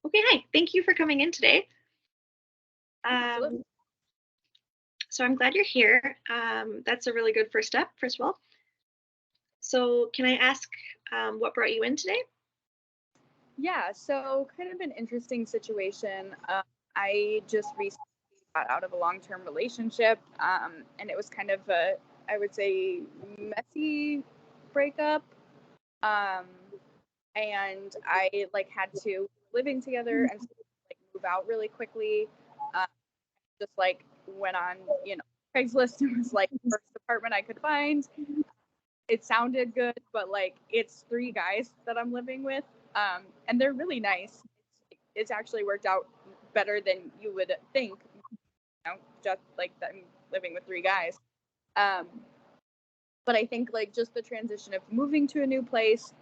Okay, hi. Thank you for coming in today. Absolutely. Um, so I'm glad you're here. That's a really good first step, first of all. So can I ask what brought you in today? Yeah, so kind of an interesting situation. I just recently got out of a long-term relationship, and it was kind of a, I would say, messy breakup. Um, and I like had to living together and like move out really quickly. Uh, just like went on, Craigslist and was like first apartment I could find. It sounded good, but like it's three guys that I'm living with, and they're really nice. It's actually worked out better than you would think, just like I'm living with three guys. Um, but I think like just the transition of moving to a new place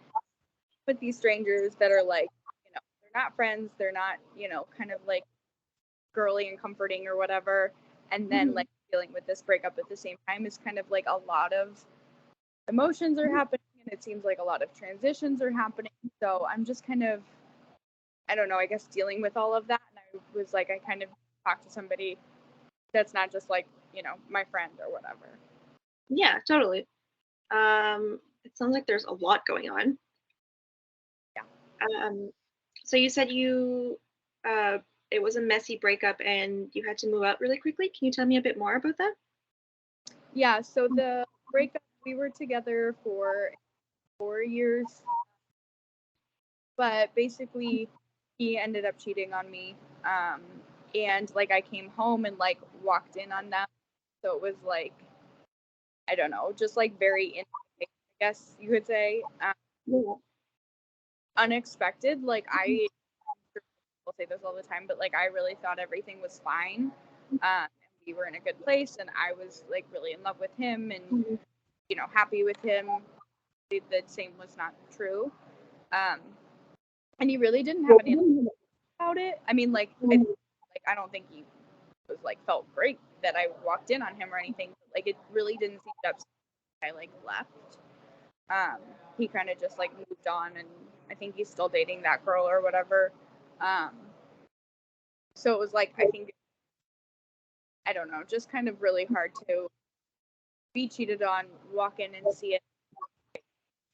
with these strangers that are like, they're not friends, they're not, kind of like girly and comforting or whatever, and then Mhm. like dealing with this breakup at the same time is kind of like a lot of emotions are happening and it seems like a lot of transitions are happening. So I'm just kind of, I don't know, I guess dealing with all of that. And I was like, I kind of talked to somebody that's not just like, my friend or whatever. Yeah, totally. It sounds like there's a lot going on. Yeah. Um, so you said uh, it was a messy breakup and you had to move out really quickly. Can you tell me a bit more about that? Yeah. So the breakup, we were together for 4 years, but basically he ended up cheating on me. Um, and like I came home and like walked in on them. So it was like, I don't know, just like very, I guess you could say. Yeah. Unexpected. Like I will say this all the time, but like I really thought everything was fine. And we were in a good place, and I was like really in love with him, and Mhm. happy with him. The same was not true. Um, and he really didn't have any about it. I mean, I don't think he was like felt great that I walked in on him or anything. But, like it really didn't seem to upset me. I like left. Um, he kind of just like moved on, and I think he's still dating that girl or whatever. Um, so it was like I think I don't know, just kind of really hard to be cheated on, walk in and see it,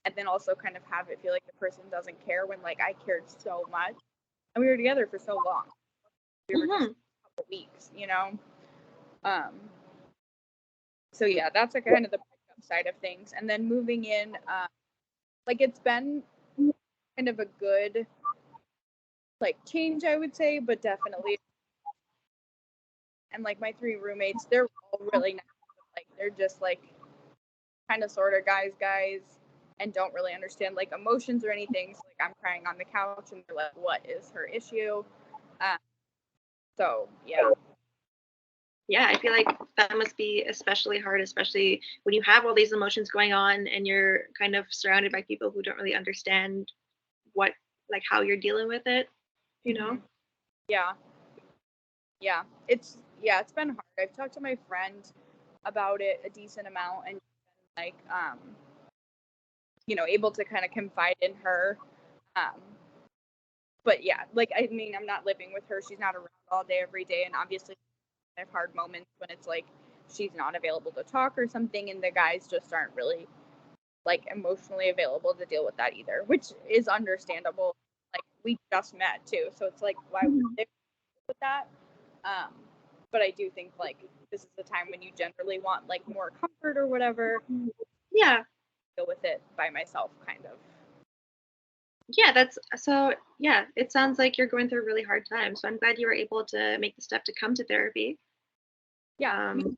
and then also kind of have it feel like the person doesn't care when like I cared so much, and we were together for so long. We were just Mhm. a couple weeks. Um, so yeah, that's like kind of the breakup side of things, and then moving in, like it's been kind of a good like change, I would say, but definitely and like my three roommates, they're all really nice. Like they're just like kind of sort of guys and don't really understand like emotions or anything. So like I'm crying on the couch and they're like, "What is her issue?" Uh, so yeah, Yeah, I feel like that must be especially hard, especially when you have all these emotions going on and you're kind of surrounded by people who don't really understand what, like, how you're dealing with it, you know? hmm yeah, it's been hard. I've talked to my friend about it a decent amount and like able to kind of confide in her. Um, but yeah, like I mean, I'm not living with her. She's not around all day every day, and obviously I have hard moments when it's like she's not available to talk or something, and the guys just aren't really like emotionally available to deal with that either, which is understandable. Like we just met too, so it's like why would Mhm. they deal with that? Um, but I do think like this is the time when you generally want like more comfort or whatever. Yeah. Deal with it by myself, kind of. Yeah, that's so yeah, it sounds like you're going through a really hard time. So I'm glad you were able to make the step to come to therapy. Yeah, Um,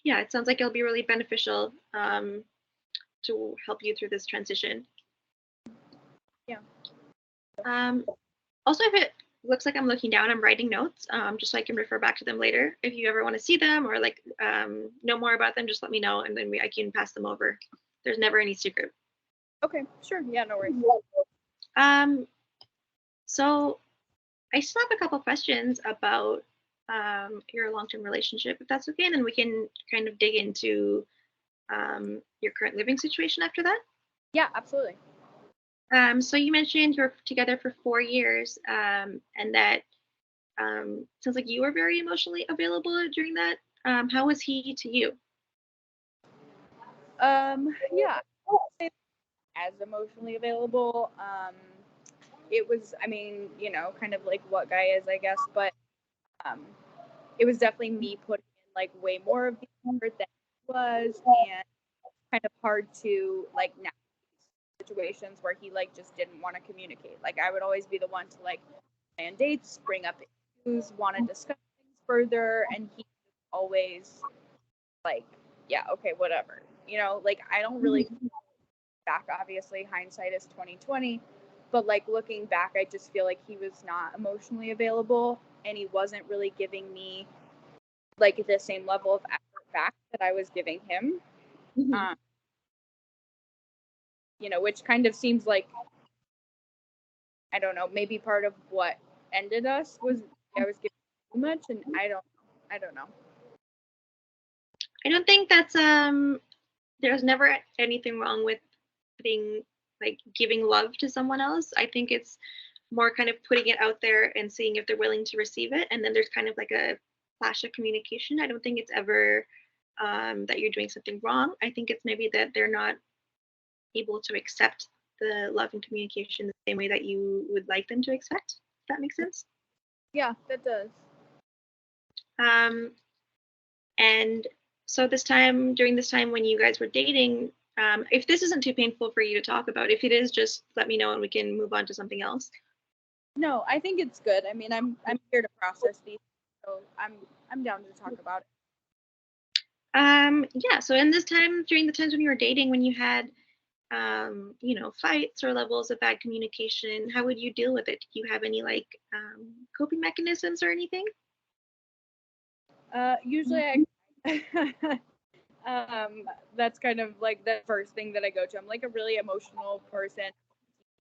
yeah, it sounds like it'll be really beneficial to help you through this transition. yeah. Um, Also, if it looks like I'm looking down, I'm writing notes, just so I can refer back to them later. If you ever want to see them or like know more about them, just let me know, and then I can pass them over. There's never any secret. Okay, sure. Yeah, no worries. Um, so I still have a couple questions about your long-term relationship, if that's okay, and then we can kind of dig into your current living situation after that. Yeah, absolutely. So you mentioned you're together for 4 years, and that sounds like you were very emotionally available during that. How was he to you? Yeah, as emotionally available. It was, I mean, kind of like what guy is, I guess, but um, it was definitely me putting in like way more of the effort than he was, and kind of hard to like navigate situations where he like just didn't want to communicate. Like I would always be the one to like plan dates, bring up issues, want to discuss things further, and he always like, yeah, okay, whatever. Like I don't really back. Obviously, hindsight is 2020, but like looking back, I just feel like he was not emotionally available, and he wasn't really giving me like the same level of effort back that I was giving him. Mhm. Um, which kind of seems like, I don't know, maybe part of what ended us was I was giving too much, and I don't know. I don't think that's there's never anything wrong with putting like giving love to someone else. I think it's more kind of putting it out there and seeing if they're willing to receive it, and then there's kind of like a flash of communication. I don't think it's ever that you're doing something wrong. I think it's maybe that they're not able to accept the love and communication the same way that you would like them to expect. If that makes sense. Yeah, that does. Um, and so during this time when you guys were dating, if this isn't too painful for you to talk about, if it is, just let me know and we can move on to something else. No, I think it's good. I mean, I'm here to process these, so I'm down to talk about it. Yeah. So in this time, during the times when you were dating, when you had, fights or levels of bad communication, how would you deal with it? Do you have any like coping mechanisms or anything? Usually I that's kind of like the first thing that I go to. I'm like a really emotional person.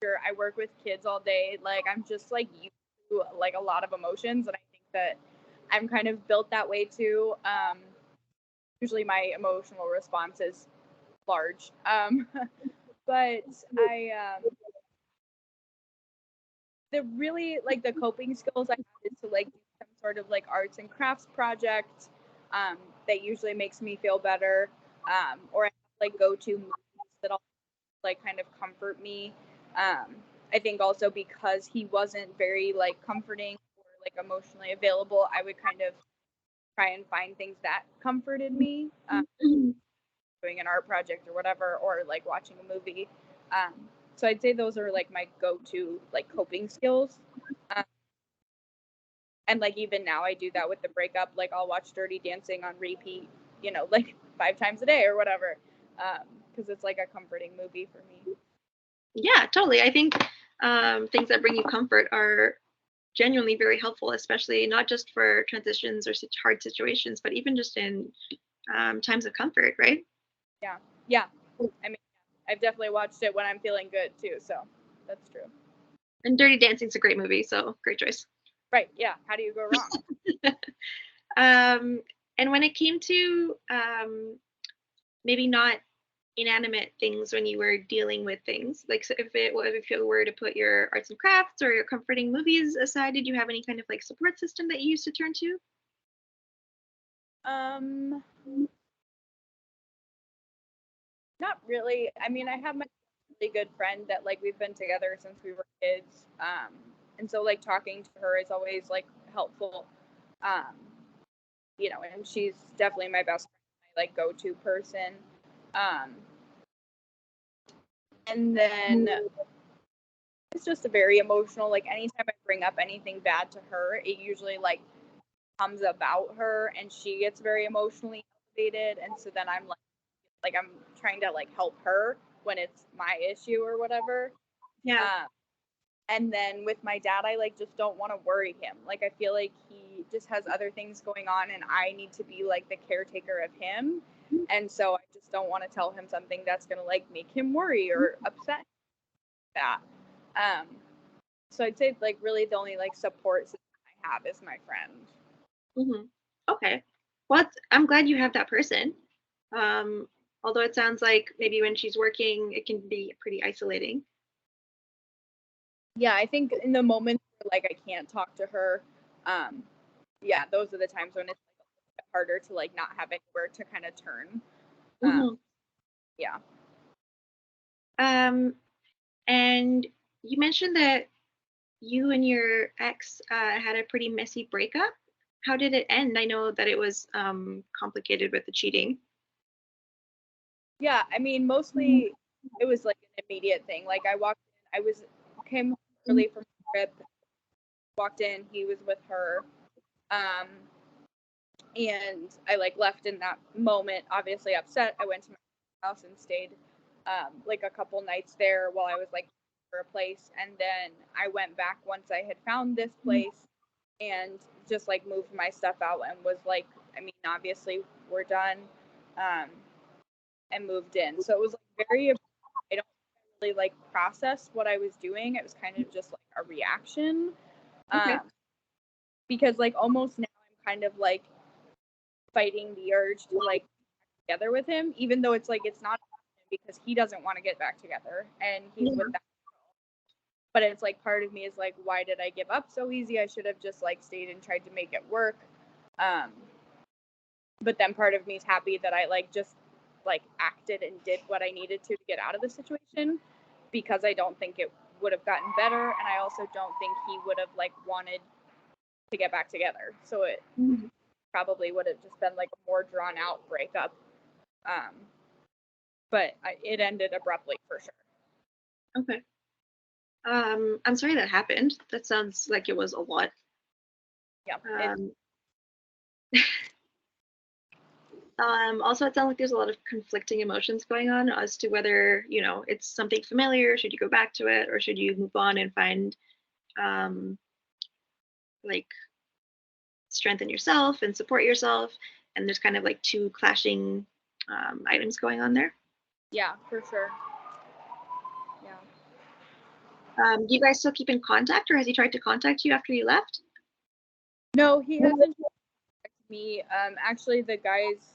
I work with kids all day. Like I'm just like used to like a lot of emotions, and I think that I'm kind of built that way too. Usually my emotional response is large. But the really like the coping skills I have is to like do some sort of like arts and crafts project um, that usually makes me feel better. Or I have, like go to movies that'll like kind of comfort me. Um, I think also because he wasn't very like comforting or like emotionally available, I would kind of try and find things that comforted me, Mhm. doing an art project or whatever, or like watching a movie. Um, so I'd say those are like my go-to like coping skills. Um, and like even now I do that with the breakup. Like I'll watch Dirty Dancing on repeat, like 5 times a day or whatever, because it's like a comforting movie for me. Yeah, totally. I think things that bring you comfort are genuinely very helpful, especially not just for transitions or such hard situations, but even just in times of comfort, right? Yeah, yeah. I mean, I've definitely watched it when I'm feeling good too. So that's true. And Dirty Dancing's a great movie, so great choice. Right? Yeah. How do you go wrong? um, and when it came to maybe not inanimate things when you were dealing with things, like so if you were to put your arts and crafts or your comforting movies aside, did you have any kind of like support system that you used to turn to? Um, Not really. I mean, I have my really good friend that like we've been together since we were kids. And so like talking to her is always like helpful. Um, and she's definitely my best friend, my like go-to person. Um, and then it's just a very emotional, like anytime I bring up anything bad to her, it usually like comes about her and she gets very emotionally elevated. And so then I'm like I'm trying to like help her when it's my issue or whatever. Yeah. Um, and then with my dad, I like just don't want to worry him. Like I feel like he just has other things going on and I need to be like the caretaker of him. And so I just don't want to tell him something that's going to like make him worry or upset that. Um so I'd say like really the only like support system I have is my friend. Hmm. Okay. Well, I'm glad you have that person. Um, Although it sounds like maybe when she's working, it can be pretty isolating. yeah, I think in the moment where, like, I can't talk to her, yeah, those are the times when it's like, a little bit harder to like not have anywhere to kind of turn. Um, Mhm. yeah. Um, and you mentioned that you and your ex had a pretty messy breakup. How did it end? I know that it was complicated with the cheating. Yeah, I mean, mostly it was like an immediate thing. Like I walked in, came home early from a trip, walked in, he was with her. Um, and I like left in that moment, obviously upset. I went to my house and stayed like a couple nights there while I was like for a place, and then I went back once I had found this place and just like moved my stuff out and was like, I mean, obviously we're done, um, and moved in. So it was like very, I don't really like process what I was doing. It was kind of just like a reaction, Okay. um, because like almost now I'm kind of like fighting the urge to like together with him, even though it's like it's not because he doesn't want to get back together and he's Yeah. with that. But it's like part of me is like, why did I give up so easy? I should have just like stayed and tried to make it work. Um, but then part of me is happy that I like just like acted and did what I needed to get out of the situation because I don't think it would have gotten better, and I also don't think he would have like wanted to get back together. So it Mhm. probably would have just been like a more drawn out breakup. Um, but it ended abruptly for sure. Okay. I'm sorry that happened. That sounds like it was a lot. Yeah, Um, also, it sounds like there's a lot of conflicting emotions going on as to whether, it's something familiar, should you go back to it, or should you move on and find um, like strength in yourself and support yourself? And there's kind of like two clashing items going on there. yeah, for sure. Yeah. Do you guys still keep in contact, or has he tried to contact you after you left? No, he hasn't contacted me. Actually, the guys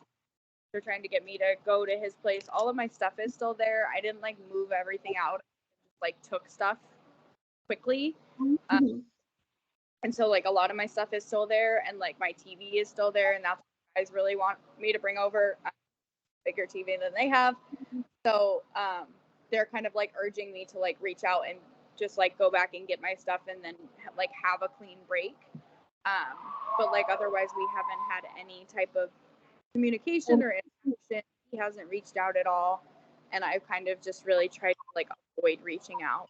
are trying to get me to go to his place. All of my stuff is still there. I didn't like move everything out. I just like took stuff quickly. Um, Mhm. and so like a lot of my stuff is still there, and like my TV is still there, and that's what you guys really want me to bring over. Bigger TV than they have. So they're kind of like urging me to like reach out and just like go back and get my stuff and then like have a clean break. Um, but like otherwise, we haven't had any type of communication or interaction. He hasn't reached out at all, and I've kind of just really tried to like avoid reaching out.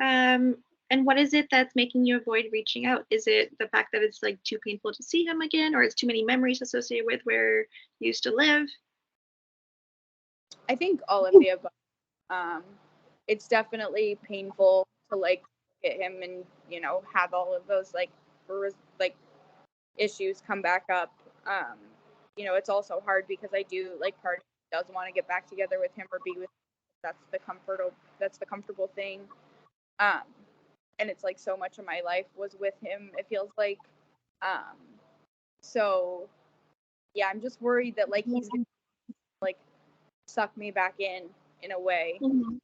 Um, and what is it that's making you avoid reaching out? Is it the fact that it's like too painful to see him again, or it's too many memories associated with where you used to live? I think all of the above. Um, it's definitely painful to like look at him and have all of those like issues come back up. Um, it's also hard because I do like part of me does want to get back together with him or be with him. That's the comfortable thing. Um, and it's like so much of my life was with him. It feels like, um, so yeah, I'm just worried that like he's gonna like suck me back in a way, Mhm.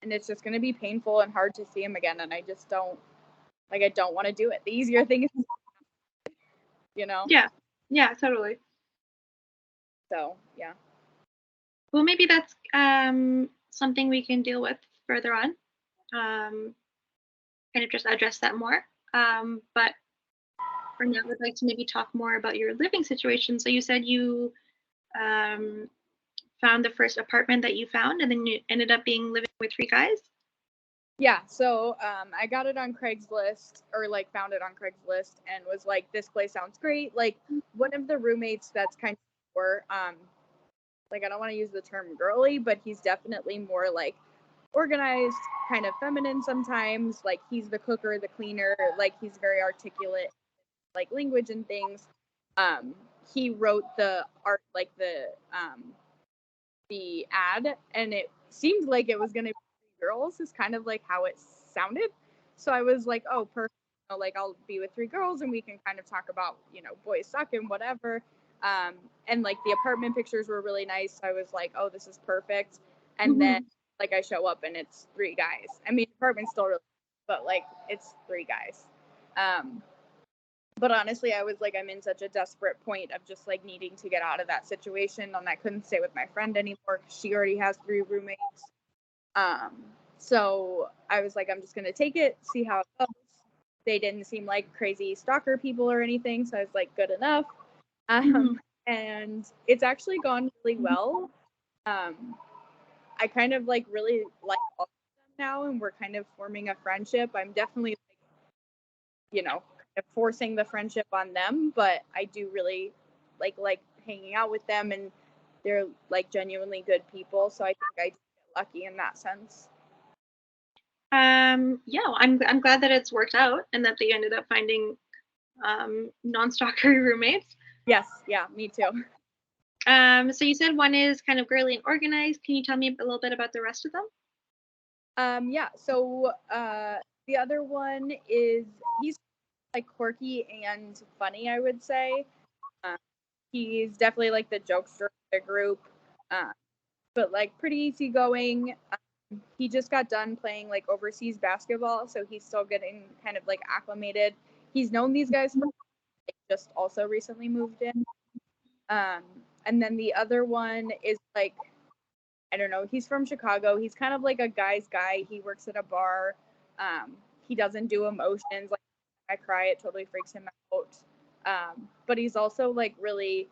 and it's just gonna be painful and hard to see him again. And I don't want to do it. The easier thing is, you know. Yeah, yeah, totally. So yeah. Well, maybe that's something we can deal with further on. Um, Kind of just address that more. But for now, I'd like to maybe talk more about your living situation. So you said you um, found the first apartment that you found, and then you ended up being living with three guys. Yeah, so I got it on Craigslist or like found it on Craigslist and was like, this place sounds great. Like one of the roommates that's kind of more like I don't want to use the term girly, but he's definitely more like organized, kind of feminine sometimes. Like he's the cooker, the cleaner, like he's very articulate, like language and things. Um, he wrote the art, like the ad, and it seemed like it was gonna be girls. Is kind of like how it sounded. So I was like, oh, perfect. Like I'll be with three girls, and we can kind of talk about boys suck and whatever. And like the apartment pictures were really nice. So I was like, oh, this is perfect. And then Mhm. like I show up and it's 3 guys. I mean, the apartment's still really, but like it's 3 guys. But honestly, I was like, I'm in such a desperate point of just like needing to get out of that situation, and I couldn't stay with my friend anymore because she already has 3 roommates. So I was like, I'm just gonna take it, see how it goes. They didn't seem like crazy stalker people or anything, so I was like, good enough. And it's actually gone really well. I kind of like really like all of them now, and we're kind of forming a friendship. I'm definitely like, kind of forcing the friendship on them, but I do really like hanging out with them, and they're like genuinely good people. So I think I get lucky in that sense. Yeah, I'm glad that it's worked out and that they ended up finding non-stalker roommates. Yes, yeah, me too. So you said one is kind of girly and organized. Can you tell me a little bit about the rest of them? Yeah, so the other one is he's like quirky and funny, I would say. He's definitely like the jokester of the group, but like pretty easygoing. He just got done playing like overseas basketball, so he's still getting kind of like acclimated. He's known these guys for like, just also recently moved in. And then the other one is like, I don't know, he's from Chicago. He's kind of like a guy's guy. He works at a bar. He doesn't do emotions. Like I cry, it totally freaks him out. But he's also like really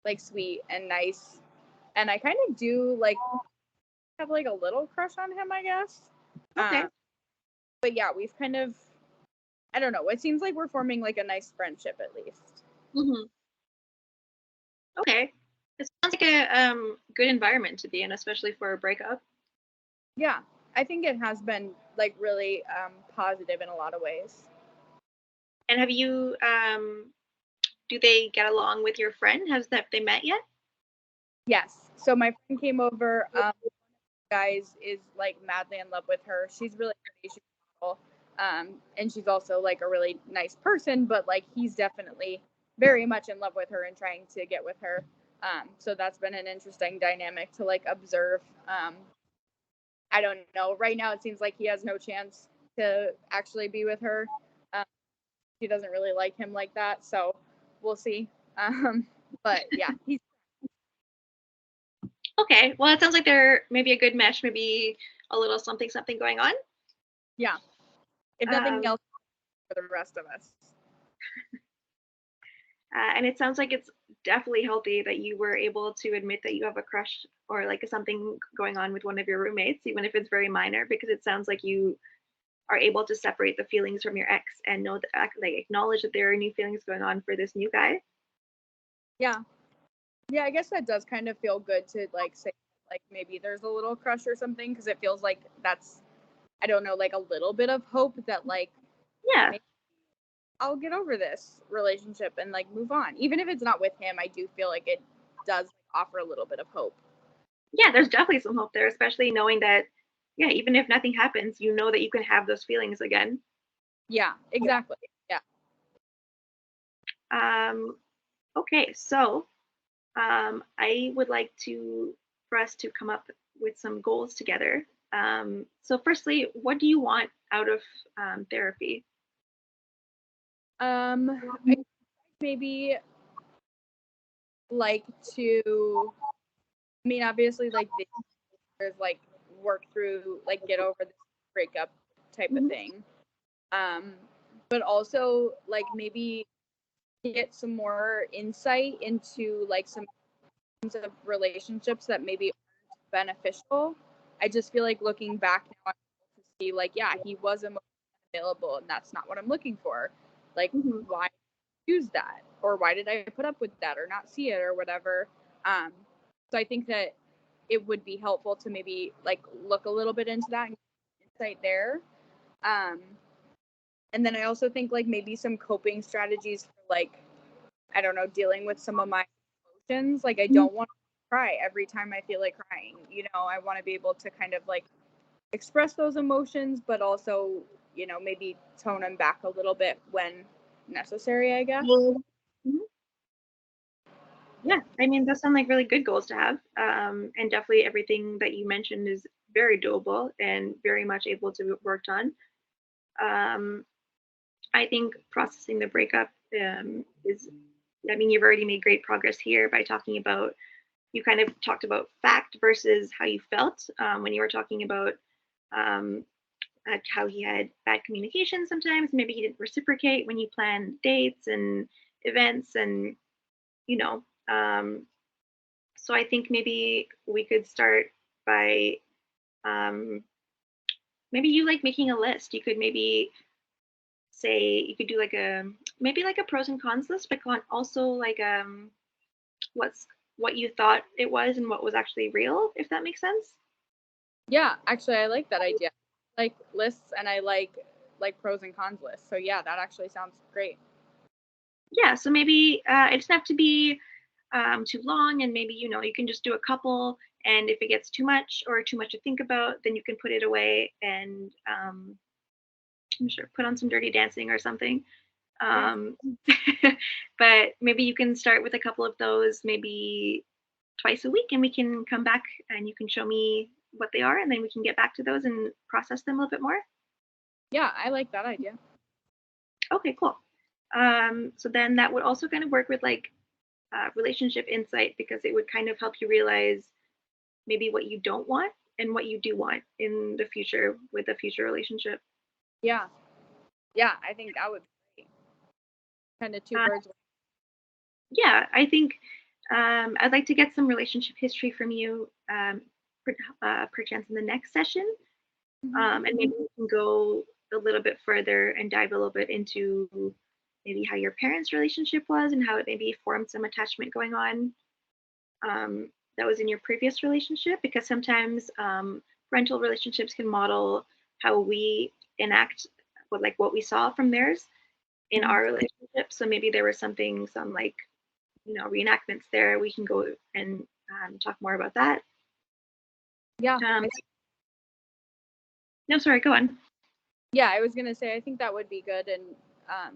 like sweet and nice. And I kind of do like have like a little crush on him, I guess. Okay. But yeah, we've kind of, I don't know. It seems like we're forming like a nice friendship at least. Okay. It sounds like a good environment to be in, especially for a breakup. Yeah, I think it has been like really positive in a lot of ways. And have you do they get along with your friend? Have they met yet? Yes. So my friend came over. Guys is like madly in love with her. She's really pretty. She's beautiful. And she's also like a really nice person, but like he's definitely very much in love with her and trying to get with her. So that's been an interesting dynamic to like observe. I don't know. Right now, it seems like he has no chance to actually be with her. Um, she doesn't really like him like that, so we'll see. But yeah, he's Okay. Well, it sounds like they're maybe a good mesh, maybe a little something something going on. yeah. If nothing Um, else, for the rest of us. and it sounds like it's definitely healthy that you were able to admit that you have a crush or like something going on with one of your roommates, even if it's very minor, because it sounds like you are able to separate the feelings from your ex and know that, like, acknowledge that there are new feelings going on for this new guy. Yeah. Yeah, I guess that does kind of feel good to like say like maybe there's a little crush or something because it feels like that's, I don't know, like a little bit of hope that like Yeah. maybe I'll get over this relationship and like move on. Even if it's not with him, I do feel like it does offer a little bit of hope. Yeah, there's definitely some hope there, especially knowing that, yeah, even if nothing happens, you know that you can have those feelings again. Yeah, exactly. Yeah. Um, okay, so I would like for us to come up with some goals together. So firstly, what do you want out of therapy? I maybe like to, I mean, obviously, like there's like work through, like get over this breakup type of Mhm. thing. Um, but also like maybe get some more insight into like some kinds of relationships that maybe aren't beneficial. I just feel like looking back now, I'm able to see like, yeah, he was emotionally available, and that's not what I'm looking for. Like, Mhm. why choose that, or why did I put up with that, or not see it, or whatever. Um, so I think that it would be helpful to maybe like look a little bit into that and get insight there. Um, and then I also think like maybe some coping strategies for like, I don't know, dealing with some of my emotions. Like I Mhm. don't want to cry every time I feel like crying. I want to be able to kind of like express those emotions, but also, maybe tone them back a little bit when necessary, I guess. Mhm. Yeah, I mean, those sound like really good goals to have. And definitely everything that you mentioned is very doable and very much able to be worked on. Um, I think processing the breakup is, I mean, you've already made great progress here by talking about, you kind of talked about fact versus how you felt when you were talking about um, how he had bad communication sometimes. Maybe he didn't reciprocate when you plan dates and events and, you know, um, so I think maybe we could start by um, maybe you like making a list. You could maybe say you could do like a maybe like a pros and cons list, but also like what's what you thought it was and what was actually real, if that makes sense. Yeah, actually, I like that idea. I like lists, and I like pros and cons lists. So yeah, that actually sounds great. Yeah, so maybe it doesn't have to be too long, and maybe you can just do a couple. And if it gets too much or too much to think about, then you can put it away and I'm sure put on some Dirty Dancing or something. Yeah. Um, but maybe you can start with a couple of those, maybe twice a week, and we can come back and you can show me what they are, and then we can get back to those and process them a little bit more. Yeah, I like that idea. Okay, cool. So then that would also kind of work with like relationship insight because it would kind of help you realize maybe what you don't want and what you do want in the future with a future relationship. Yeah. Yeah, I think that would be great. Kind of two Uh, birds. yeah, I think I'd like to get some relationship history from you, perchance in the next session, Mhm. and maybe we can go a little bit further and dive a little bit into maybe how your parents' relationship was and how it maybe formed some attachment going on that was in your previous relationship, because sometimes parental relationships can model how we enact what we saw from theirs in Mhm. our relationship. So maybe there was some like reenactments there. We can go and talk more about that. Yeah. Um, no, sorry, go on. Yeah, I was gonna say I think that would be good, and um,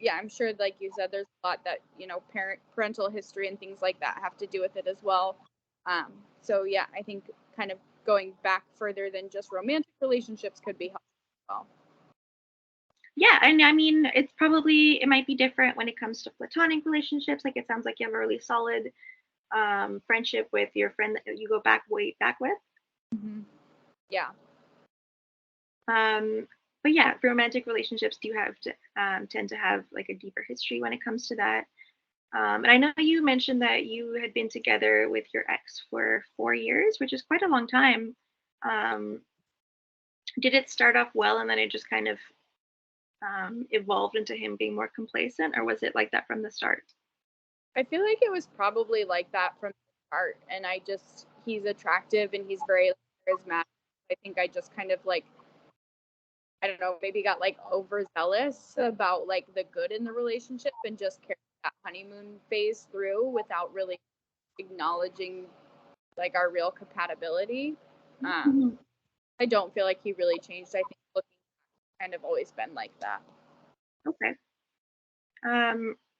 yeah, I'm sure, like you said, there's a lot that parental history and things like that have to do with it as well. Um, so yeah, I think kind of going back further than just romantic relationships could be helpful as well. Yeah, and I mean, it might be different when it comes to platonic relationships. Like it sounds like you have a really solid friendship with your friend that you go back way back with. Hmm. Yeah. Um, but yeah, romantic relationships do have to tend to have like a deeper history when it comes to that. And I know you mentioned that you had been together with your ex for 4 years, which is quite a long time. Um, did it start off well and then it just kind of evolved into him being more complacent, or was it like that from the start? I feel like it was probably like that from the start, and he's attractive and he's very charismatic. I think I just kind of like, I don't know, maybe got like overzealous about like the good in the relationship and just carried that honeymoon phase through without really acknowledging like our real compatibility. Um, Mhm. I don't feel like he really changed. I think looking kind of always been like that. Okay.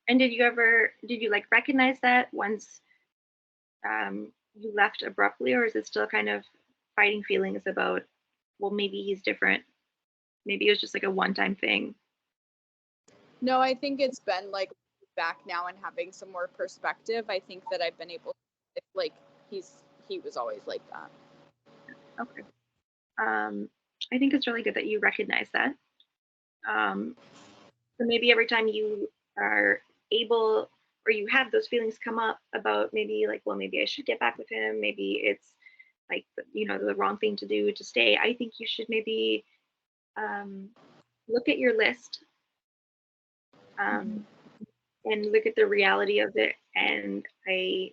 And did you like recognize that once you left abruptly, or is it still kind of fighting feelings about, well, maybe he's different? Maybe it was just like a one-time thing. No, I think it's been like back now and having some more perspective. I think that I've been able to, like, he was always like that. Okay. I think it's really good that you recognize that. Um, so maybe every time you are able or you have those feelings come up about maybe like, well, maybe I should get back with him. Maybe it's like, the wrong thing to do to stay. I think you should maybe um, look at your list um, Mm-hmm. and look at the reality of it. And I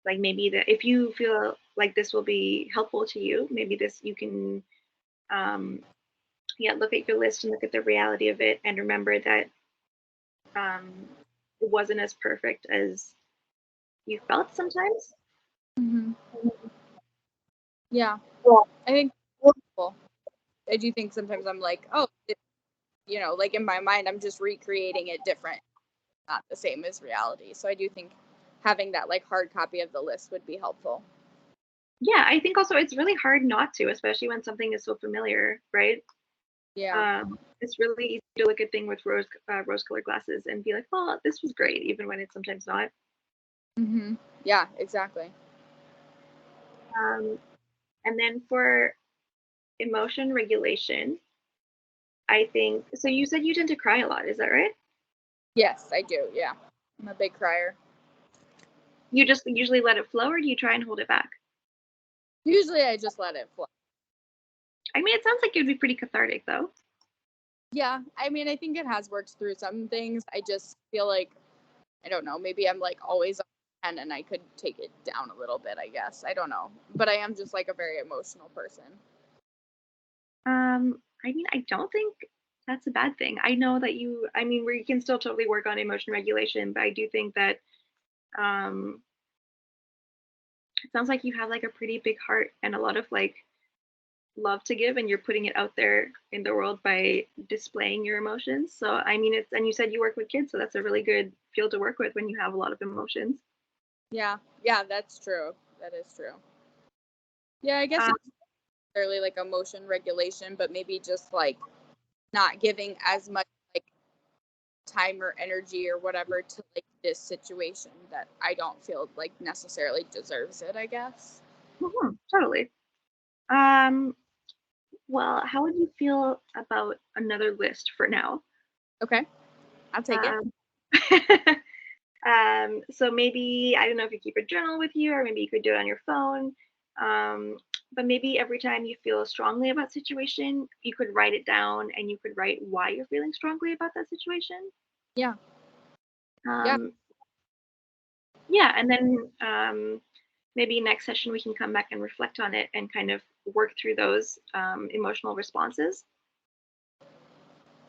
like maybe that if you feel like this will be helpful to you, maybe this you can um, yeah, look at your list and look at the reality of it and remember that um, it wasn't as perfect as you felt sometimes. Mm-hmm. Yeah, I think cool. I do think sometimes I'm like, oh, like in my mind, I'm just recreating it different, not the same as reality. So I do think having that like hard copy of the list would be helpful. Yeah, I think also it's really hard not to, especially when something is so familiar, right? Yeah. It's really easy to look at thing with rose-colored glasses and be like, well, this was great, even when it's sometimes not. Mhm. Yeah, exactly. Um, and then for emotion regulation, I think so. You said you tend to cry a lot, is that right? Yes, I do. Yeah. I'm a big crier. You just usually let it flow, or do you try and hold it back? Usually I just let it flow. I mean, it sounds like it would be pretty cathartic, though. Yeah, I mean, I think it has worked through some things. I just feel like I don't know, maybe I'm like always on 10 and I could take it down a little bit, I guess. I don't know. But I am just like a very emotional person. I mean, I don't think that's a bad thing. I know that you, I mean, we can still totally work on emotion regulation, but I do think that um, it sounds like you have like a pretty big heart and a lot of like love to give, and you're putting it out there in the world by displaying your emotions. So, I mean, it's, and you said you work with kids, so that's a really good field to work with when you have a lot of emotions. Yeah. Yeah, that's true. That is true. Yeah, I guess Um, it's necessarily like emotion regulation, but maybe just like not giving as much like time or energy or whatever to like this situation that I don't feel like necessarily deserves it, I guess. totally. Um, well, how would you feel about another list for now? Okay, I'll take it. Um, so maybe I don't know if you keep a journal with you, or maybe you could do it on your phone. Um, but maybe every time you feel strongly about situation, you could write it down, and you could write why you're feeling strongly about that situation. Yeah. Yeah. Um, yeah, and then maybe next session we can come back and reflect on it and kind of work through those emotional responses.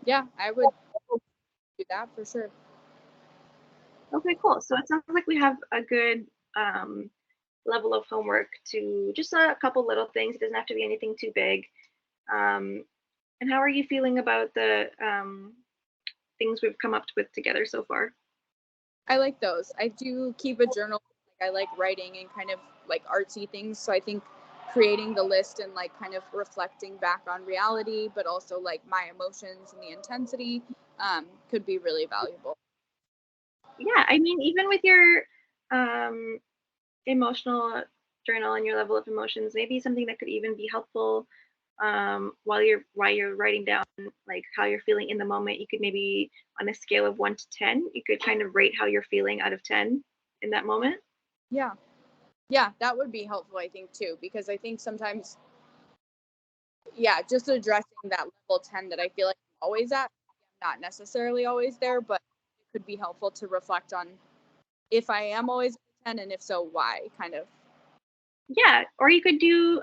Yeah, I would do that for sure. Okay, cool. So it sounds like we have a good um, level of homework to just a couple little things. It doesn't have to be anything too big. Um, and how are you feeling about the things we've come up with together so far? I like those. I do keep a journal. Like I like writing and kind of like artsy things. So I think creating the list and like kind of reflecting back on reality, but also like my emotions and the intensity could be really valuable. Yeah, I mean, even with your um, emotional journal and your level of emotions, maybe something that could even be helpful while you're writing down like how you're feeling in the moment. You could maybe on a scale of 1 to 10, you could kind of rate how you're feeling out of 10 in that moment. Yeah. Yeah, that would be helpful, I think, too, because I think sometimes, yeah, just addressing that level 10 that I feel like I'm always at, not necessarily always there, but it could be helpful to reflect on if I am always at a 10 and if so, why, kind of. Yeah, or you could do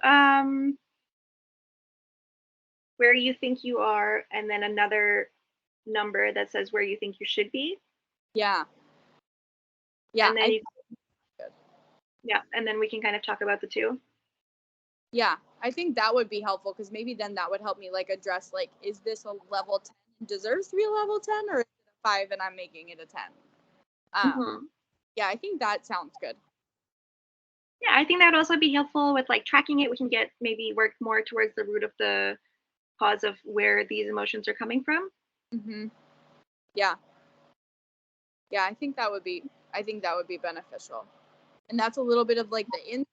where you think you are, and then another number that says where you think you should be, Yeah. Yeah. and then you, yeah, and then we can kind of talk about the two. Yeah, I think that would be helpful because maybe then that would help me like address like, is this a level 10 and deserves to be a level 10 or is it a 5 and I'm making it a 10? Hmm. Yeah, I think that sounds good. Yeah, I think that would also be helpful with like tracking it. We can get maybe work more towards the root of the cause of where these emotions are coming from. Hmm. Yeah. Yeah, I think that would be beneficial. And that's a little bit of like the in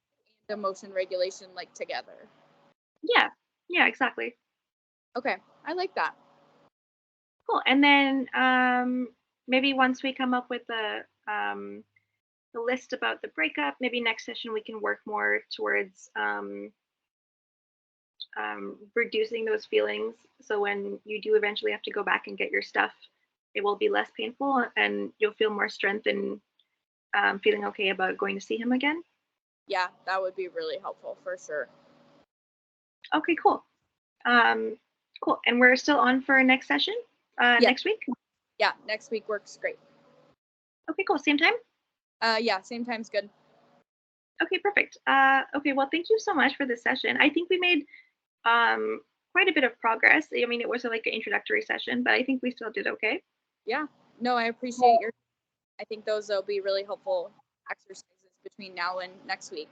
and emotion regulation like together. Yeah, yeah, exactly. Okay, I like that. Cool. And then maybe once we come up with the list about the breakup, maybe next session we can work more towards reducing those feelings. So when you do eventually have to go back and get your stuff, it will be less painful, and you'll feel more strength in feeling okay about going to see him again. Yeah, that would be really helpful for sure. Okay, cool. Um, cool. And we're still on for next session Yeah, next week. yeah, next week works great. Okay, cool. Same time. Yeah, same time's good. Okay, perfect. Okay, well, thank you so much for this session. I think we made um, quite a bit of progress. I mean, it was like an introductory session, but I think we still did okay. Yeah. No, I appreciate your I think those will be really helpful exercises between now and next week.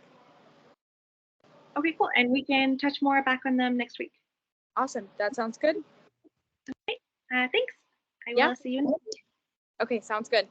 Okay, cool. And we can touch more back on them next week. Awesome. That sounds good. Thanks. I Yeah. will see you next week. Okay, sounds good.